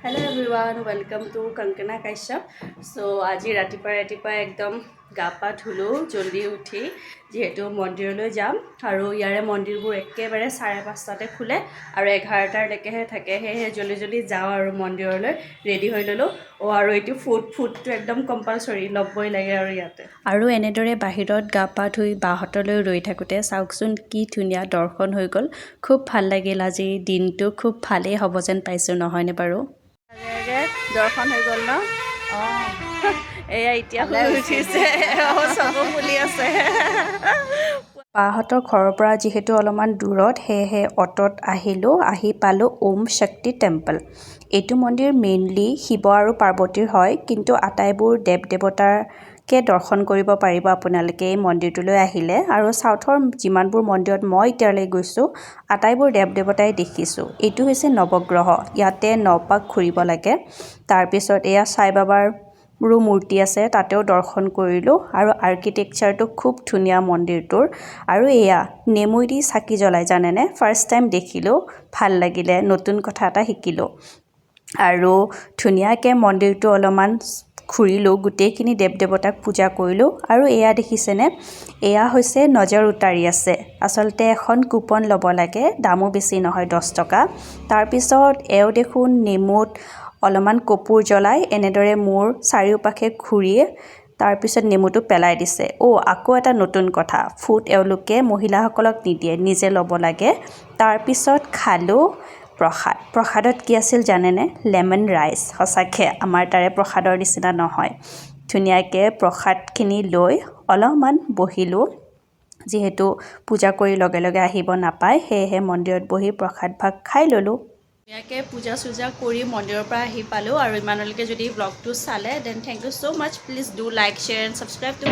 Hello everyone, welcome to Kankana Kaishap. So আজি ৰাতিপুৱা একদম গা পা ধুলো জলদি উঠি যেহেতু মন্দিৰলৈ যাম আৰু ইয়াৰে মন্দিৰবোৰ একেবাৰে 5:30টাতে খোলে আৰু 11টালৈকেহে থাকে সেয়ে জলদি যাওঁ আৰু মন্দিৰলৈ ৰেডি হৈ ললো আৰু এইটো ফুডটো একদম কম্পালসৰি লবই লাগে আৰু ইয়াতে আৰু এনেদৰে বাহিৰত গা পা ধুই বাহতলৈ ৰৈ থাকোতে চাওকচোন কি ধুনীয়া দৰ্শন হৈ গল খুব ভাল লাগিল আজি দিনটো খুব ভালেই হ'ব যেন পাইছো নহয়নে বাৰু দৰ্শন হৈ গ'ল ন এয়া এতিয়া শুই উঠিছে চকু ফুলি আছে বাহঁতৰ ঘৰৰ পৰা যিহেতু অলপমান দূৰত সেয়েহে অটত আহিলোঁ আহি পালোঁ ওম শক্তি টেম্পল এইটো মন্দিৰ মেইনলি শিৱ আৰু পাৰ্বতীৰ হয় কিন্তু আটাইবোৰ দেৱ দেৱতাৰকে দৰ্শন কৰিব পাৰিব আপোনালোকে এই মন্দিৰটোলৈ আহিলে আৰু সাউথৰ যিমানবোৰ মন্দিৰত মই এতিয়ালৈ গৈছোঁ আটাইবোৰ দেৱ দেৱতাই দেখিছোঁ এইটো হৈছে নৱগ্ৰহ ইয়াতে 9 পাক ঘূৰিব লাগে তাৰপিছত এয়া সাই বাবাৰ মূৰ্তি আছে তাতেও দৰ্শন কৰিলোঁ আৰু আৰ্কিটেকচাৰটো খুব ধুনীয়া মন্দিৰটোৰ আৰু এয়া নেমুইদি চাকি জ্বলাই জানেনে ফাৰ্ষ্ট টাইম দেখিলোঁ ভাল লাগিলে নতুন কথা এটা শিকিলোঁ আৰু ধুনীয়াকৈ মন্দিৰটো অলপমান ঘূৰিলোঁ গোটেইখিনি দেৱ দেৱতাক পূজা কৰিলোঁ আৰু এয়া দেখিছেনে এয়া হৈছে নজৰ উতাৰি আছে আচলতে এখন কুপন ল'ব লাগে দামো বেছি নহয় 10 টকা তাৰপিছত এও দেখোন নেমুত অলপমান কপুৰ জ্বলাই এনেদৰে মোৰ চাৰিওপাশে ঘূৰিয়ে তাৰপিছত নেমুটো পেলাই দিছে আকৌ এটা নতুন কথা ফুড এওঁলোকে মহিলাসকলক নিদিয়ে নিজে ল'ব লাগে তাৰপিছত খালোঁ প্ৰসাদত কি আছিল জানেনে লেমন ৰাইচ সঁচাকৈ আমাৰ তাৰে প্ৰসাদৰ নিচিনা নহয় ধুনীয়াকৈ প্ৰসাদখিনি লৈ অলপমান বহিলোঁ যিহেতু পূজা কৰি লগে লগে আহিব নাপায় সেয়েহে মন্দিৰত বহি প্ৰসাদ ভাগ খাই ল'লোঁ ধুনীয়াকৈ পূজা চূজা কৰি মন্দিৰৰ পৰা আহি পালোঁ আৰু ইমানলৈকে যদি ব্লগটো চালে then thank you so' much please do like share and subscribe two